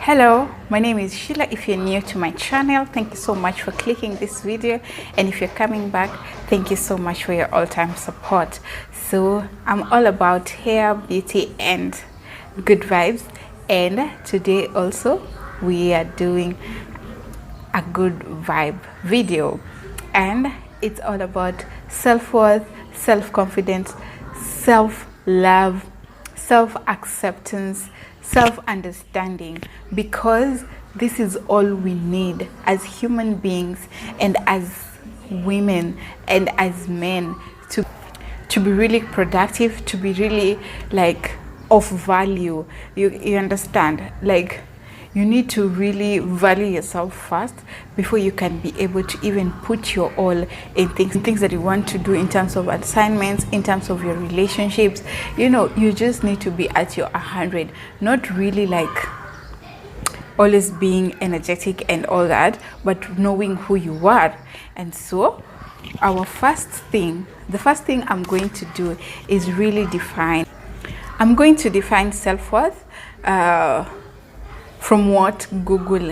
Hello, my name is Sheila. If you're new to my channel, thank you so much for clicking this video, and if you're coming back, thank you so much for your all-time support. So I'm all about hair, beauty and good vibes, and today also we are doing a good vibe video, and it's all about self-worth, self-confidence, self-love, self-acceptance, self-understanding, because this is all we need as human beings and as women and as men to be really productive, to be really like of value. You understand, like you need to really value yourself first before you can be able to even put your all in things that you want to do, in terms of assignments, in terms of your relationships. You know, you just need to be at your 100, not really like always being energetic and all that, but knowing who you are. And so the first thing I'm going to do is really I'm going to define self-worth from what Google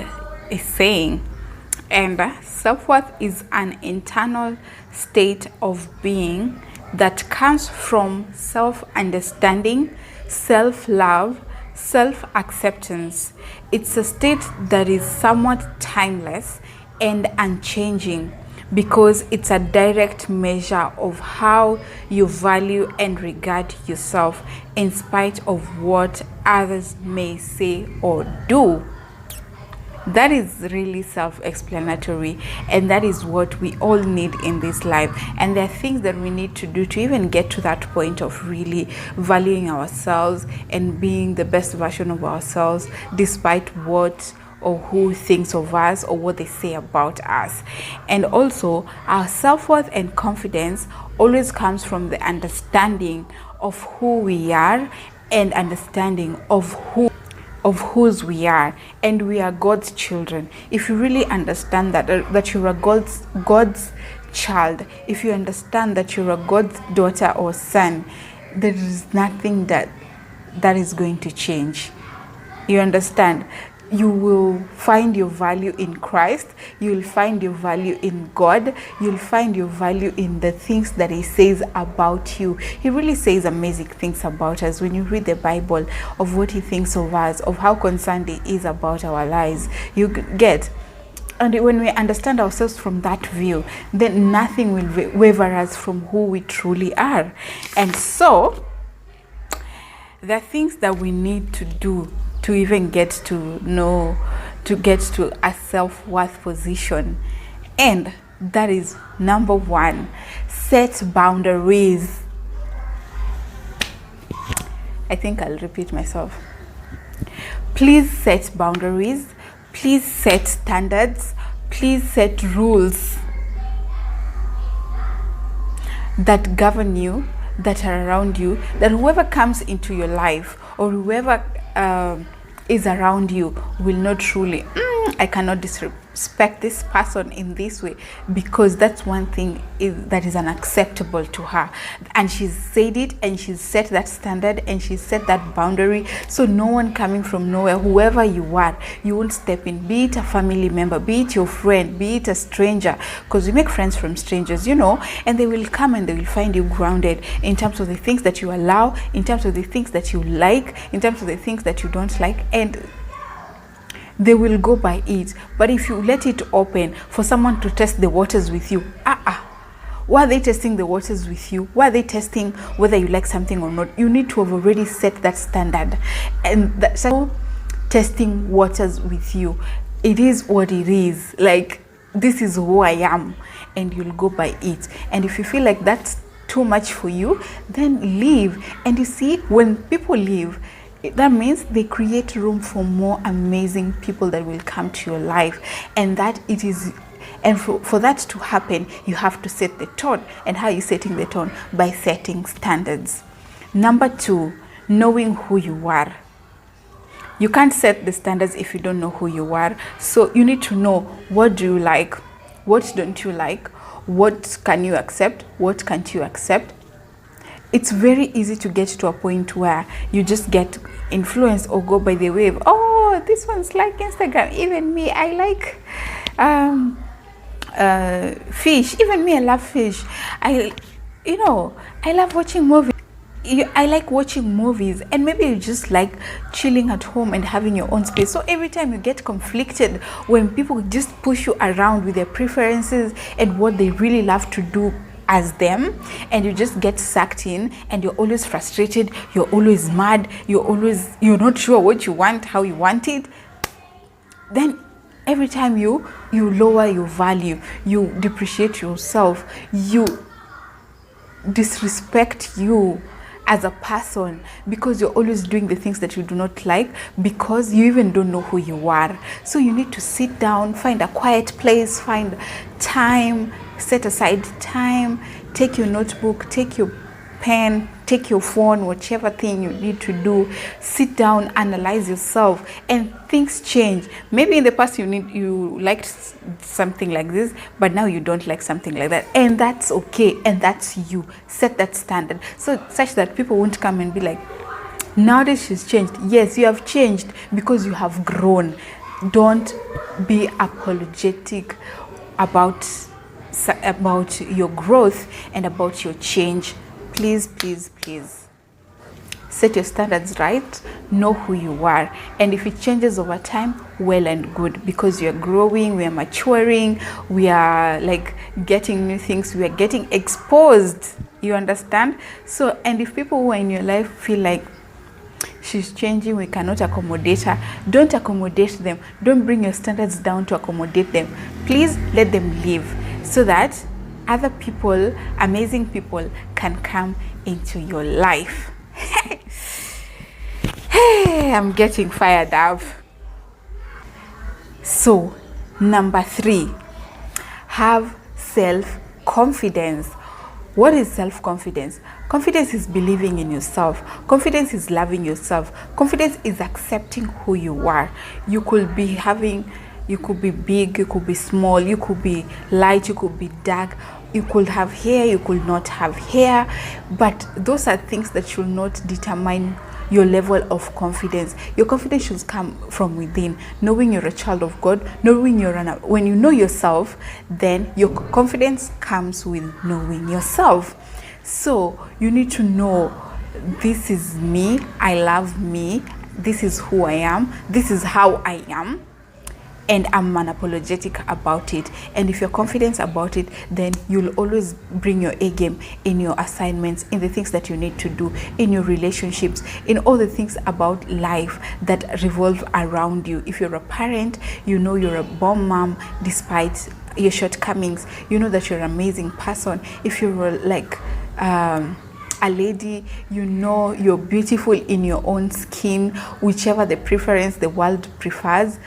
is saying. And self-worth is an internal state of being that comes from self-understanding, self-love, self-acceptance. It's a state that is somewhat timeless and unchanging, because it's a direct measure of how you value and regard yourself in spite of what others may say or do. That is really self-explanatory, and that is what we all need in this life. And there are things that we need to do to even get to that point of really valuing ourselves and being the best version of ourselves, despite what or who thinks of us or what they say about us. And also, our self-worth and confidence always comes from the understanding of who we are and understanding of whose we are. And we are God's children. If you really understand that you're a God's child, if you understand that you're a God's daughter or son, there is nothing that is going to change. You understand? You will find your value in Christ. You'll find your value in God. You'll find your value in the things that He says about you. He really says amazing things about us. When you read the Bible, of what He thinks of us, of how concerned He is about our lives, you get. And when we understand ourselves from that view, then nothing will waver us from who we truly are. And so, the things that we need to do to even get to a self-worth position. And that is number one: set boundaries. I think I'll repeat myself. Please set boundaries. Please set standards. Please set rules that govern you, that are around you, that whoever comes into your life or whoever is around you will not truly I cannot disrespect this person in this way, because that's one thing that is unacceptable to her, and she's said it, and she's set that standard, and she's set that boundary. So no one coming from nowhere, whoever you are, you won't step in, be it a family member, be it your friend, be it a stranger, because we make friends from strangers, you know, and they will come and they will find you grounded in terms of the things that you allow, in terms of the things that you like, in terms of the things that you don't like, and they will go by it. But if you let it open for someone to test the waters with you, why are they testing the waters with you? Why are they testing whether you like something or not? You need to have already set that standard, and that's testing waters with you. It is what it is. Like, this is who I am, and you'll go by it. And if you feel like that's too much for you, then leave. And you see, when people leave, that means they create room for more amazing people that will come to your life. And for that to happen, you have to set the tone. And how are you setting the tone? By setting standards. Number two, knowing who you are. You can't set the standards if you don't know who you are. So you need to know, what do you like? What don't you like? What can you accept? What can't you accept? It's very easy to get to a point where you just get influenced or go by the wave. Oh, this one's like Instagram. Even me, I like fish. Even me, I love fish. I love watching movies. I like watching movies, and maybe you just like chilling at home and having your own space. So every time you get conflicted when people just push you around with their preferences and what they really love to do as them, and you just get sucked in, and you're always frustrated, you're always mad, you're not sure what you want, how you want it, then every time you lower your value, you depreciate yourself, you disrespect you as a person, because you're always doing the things that you do not like, because you even don't know who you are. So you need to sit down, find a quiet place, find time, set aside time, take your notebook, take your pen, take your phone, whichever thing you need to do, sit down, analyze yourself, and things change. Maybe in the past you liked something like this, but now you don't like something like that, and that's okay, and that's you. Set that standard, so such that people won't come and be like, nowadays she's changed. Yes, you have changed because you have grown. Don't be apologetic about your growth and about your change. Please, please, please set your standards right, know who you are, and if it changes over time, well and good, because you're growing, we are maturing, we are like getting new things, we are getting exposed, you understand? So, and if people who are in your life feel like she's changing, we cannot accommodate her, don't accommodate them. Don't bring your standards down to accommodate them. Please let them live, so that other people, amazing people, can come into your life. Hey, I'm getting fired up. So, number 3, have self-confidence. What is self-confidence? Confidence is believing in yourself. Confidence is loving yourself. Confidence is accepting who you are. You could be big, you could be small, you could be light, you could be dark, you could have hair, you could not have hair, but those are things that should not determine your level of confidence. Your confidence should come from within, knowing you're a child of God, knowing when you know yourself, then your confidence comes with knowing yourself. So you need to know, this is me, I love me, this is who I am, this is how I am, and I'm unapologetic about it. And if you're confident about it, then you'll always bring your A game in your assignments, in the things that you need to do, in your relationships, in all the things about life that revolve around you. If you're a parent, you know you're a bomb mom despite your shortcomings. You know that you're an amazing person. If you're like a lady, you know you're beautiful in your own skin, whichever the preference the world prefers.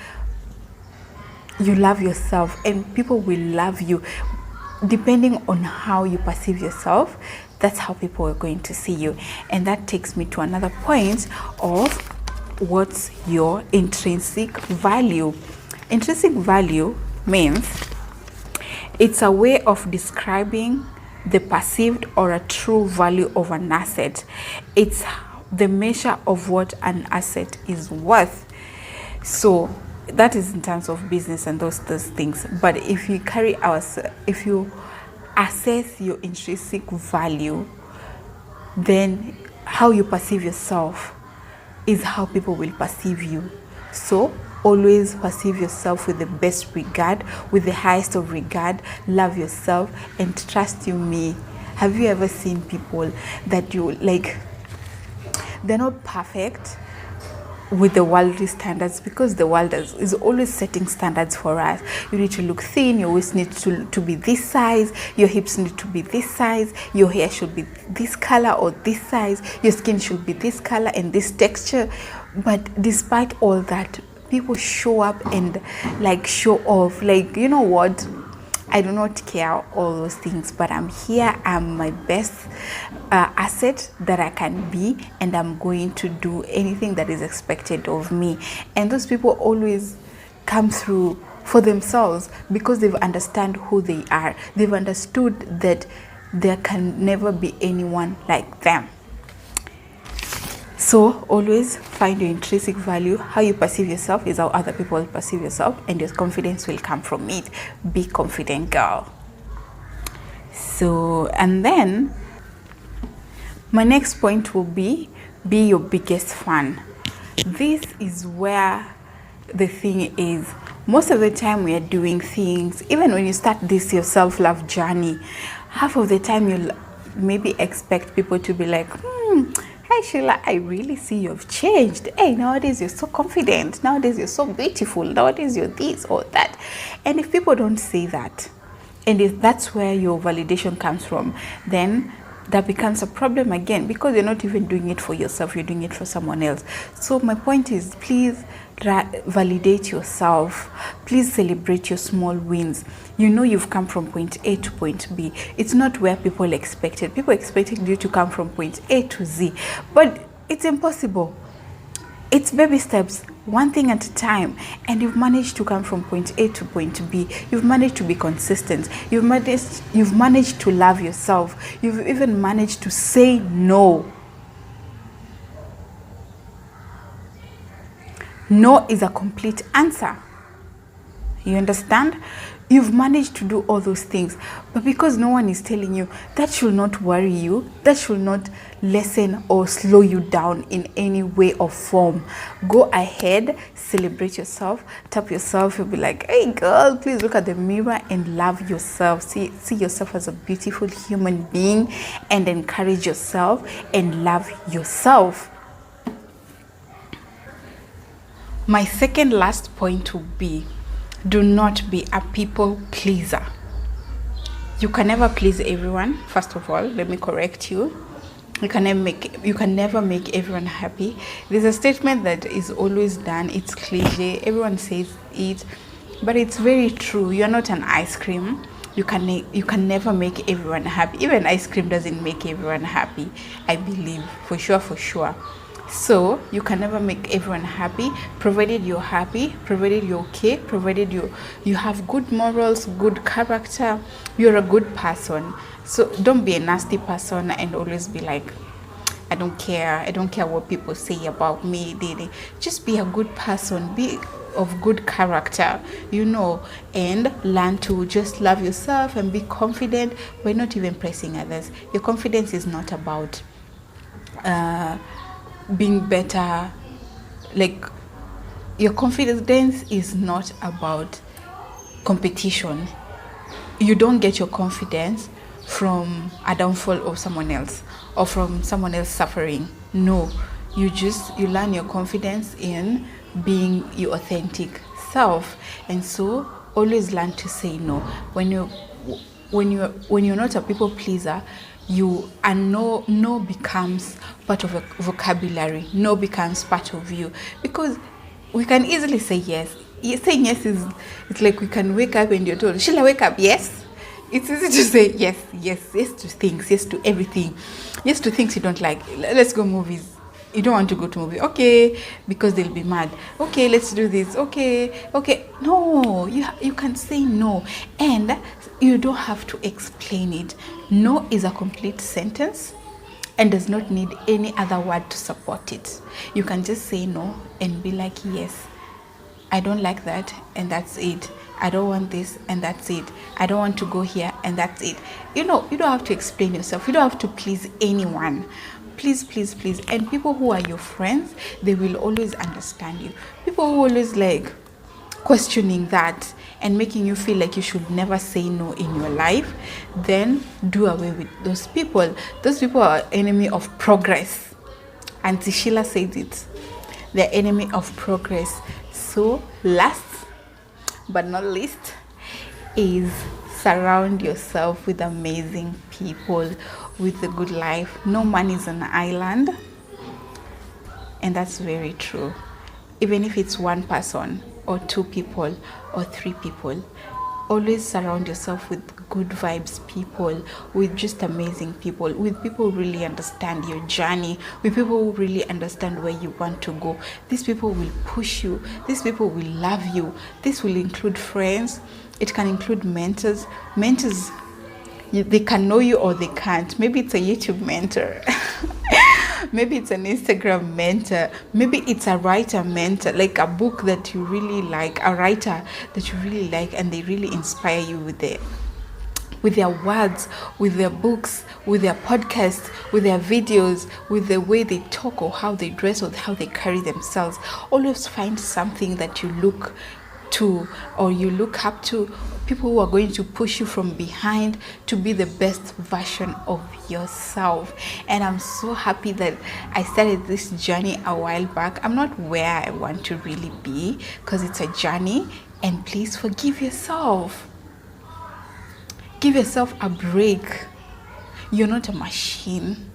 You love yourself, and people will love you depending on how you perceive yourself. That's how people are going to see you. And that takes me to another point of what's your intrinsic value. Intrinsic value means it's a way of describing the perceived or a true value of an asset. It's the measure of what an asset is worth. So that is in terms of business and those things. But if you assess your intrinsic value, then how you perceive yourself is how people will perceive you. So always perceive yourself with the best regard, with the highest of regard. Love yourself, and trust you me. Have you ever seen people that you like, they're not perfect with the worldly standards, because the world is always setting standards for us. You need to look thin, your waist needs to be this size, your hips need to be this size, your hair should be this color or this size, your skin should be this color and this texture. But despite all that, people show up and like show off, like, you know what, I do not care all those things, but I'm here, I'm my best asset that I can be, and I'm going to do anything that is expected of me. And those people always come through for themselves because they've understand who they are. They've understood that there can never be anyone like them. So So always find your intrinsic value. How you perceive yourself is how other people perceive yourself, and your confidence will come from it. Be confident, girl. So, and then my next point will be your biggest fan. This is where the thing is. Most of the time we are doing things, even when you start this your self-love journey, half of the time you'll maybe expect people to be like, hi Sheila, I really see you've changed. Hey, nowadays you're so confident. Nowadays you're so beautiful. Nowadays you're this or that. And if people don't say that, and if that's where your validation comes from, then that becomes a problem again, because you're not even doing it for yourself, you're doing it for someone else. So my point is, please validate yourself. Please celebrate your small wins. You know you've come from point A to point B. It's not where people expected. People expected you to come from point A to Z, but it's impossible. It's baby steps, one thing at a time, and you've managed to come from point A to point B. You've managed to be consistent. You've managed to love yourself. You've even managed to say no. No is a complete answer. You understand? You've managed to do all those things, but because no one is telling you, that should not worry you. That should not lessen or slow you down in any way or form. Go ahead, celebrate yourself, tap yourself. You'll be like, hey girl, please look at the mirror and love yourself. See yourself as a beautiful human being, and encourage yourself and love yourself. My second last point would be, do not be a people pleaser. You can never please everyone. First of all, let me correct you. You can never make everyone happy. There's a statement that is always done. It's cliche. Everyone says it, but it's very true. You're not an ice cream. You can never make everyone happy. Even ice cream doesn't make everyone happy, I believe, for sure. So you can never make everyone happy, provided you're happy, provided you're okay, provided you have good morals, good character, you're a good person. So don't be a nasty person and always be like, I don't care what people say about me. Just be a good person, be of good character, and learn to just love yourself and be confident by not even pressing others. Your confidence is not about being better. Like, your confidence is not about competition. You don't get your confidence from a downfall of someone else or from someone else suffering. No, you learn your confidence in being your authentic self. And so always learn to say no. When you're not a people pleaser, no becomes part of a vocabulary. No becomes part of you, because we can easily say yes. Saying yes it's like we can wake up and you're told, shall I wake up? Yes. It's easy to say yes to things, yes to everything, yes to things you don't like. Let's go movies. You don't want to go to movie, okay, because they'll be mad. Okay, let's do this. Okay. No, you can say no, and you don't have to explain it. No is a complete sentence and does not need any other word to support it. You can just say no and be like, yes, I don't like that, and that's it. I don't want this, and that's it. I don't want to go here, and that's it. You don't have to explain yourself. You don't have to please anyone. Please. And people who are your friends, they will always understand you. People who always like questioning that and making you feel like you should never say no in your life, then do away with those people. Those people are enemy of progress. Auntie Sheila said it. They're enemy of progress. So last but not least is surround yourself with amazing people with a good life. No man is an island, and that's very true. Even if it's one person or two people or three people, always surround yourself with good vibes people, with just amazing people, with people who really understand your journey, with people who really understand where you want to go. These people will push you. These people will love you. This will include friends. It can include mentors. They can know you or they can't. Maybe it's a YouTube mentor. Maybe it's an Instagram mentor. Maybe it's a writer mentor, like a book that you really like, a writer that you really like, and they really inspire you with their words, with their books, with their podcasts, with their videos, with the way they talk or how they dress or how they carry themselves. Always find something that you look to or you look up to, people who are going to push you from behind to be the best version of yourself. And I'm so happy that I started this journey a while back. I'm not where I want to really be because it's a journey, and please forgive yourself. Give yourself a break. You're not a machine.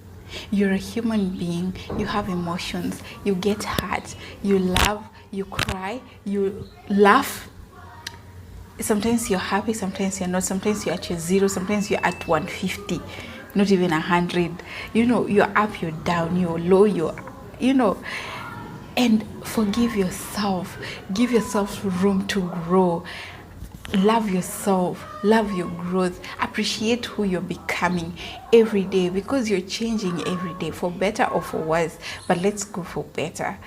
You're a human being. You have emotions. You get hurt. You love. You cry. You laugh. Sometimes you're happy. Sometimes you're not. Sometimes you're at your zero. Sometimes you're at 150. Not even 100. You're up. You're down. You're low. And forgive yourself. Give yourself room to grow. Love yourself, love your growth, appreciate who you're becoming every day, because you're changing every day, for better or for worse, but let's go for better.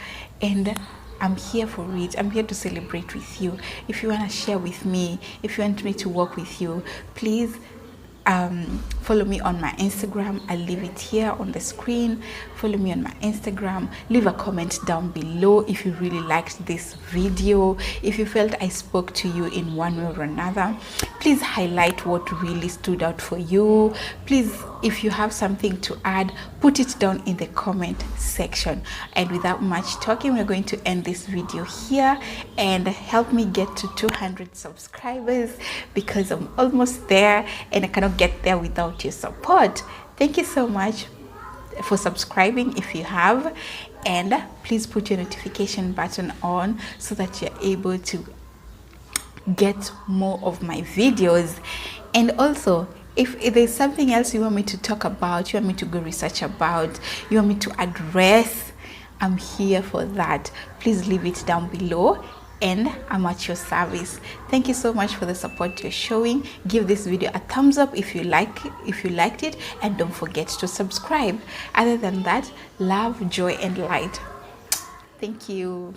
And I'm here for it. I'm here to celebrate with you. If you want to share with me, if you want me to work with you, please follow me on my Instagram. I'll leave it here on the screen. Follow me on my Instagram. Leave a comment down below if you really liked this video. If you felt I spoke to you in one way or another, please highlight what really stood out for you. Please, if you have something to add, put it down in the comment section. And without much talking, we're going to end this video here, and help me get to 200 subscribers, because I'm almost there and I cannot get there without your support. Thank you so much for subscribing if you have, and please put your notification button on so that you're able to get more of my videos. And also, if there's something else you want me to talk about, you want me to go research about, you want me to address, I'm here for that. Please leave it down below, and I'm at your service. Thank you so much for the support you're showing. Give this video a thumbs up if you liked it, and don't forget to subscribe. Other than that, love, joy, and light. Thank you.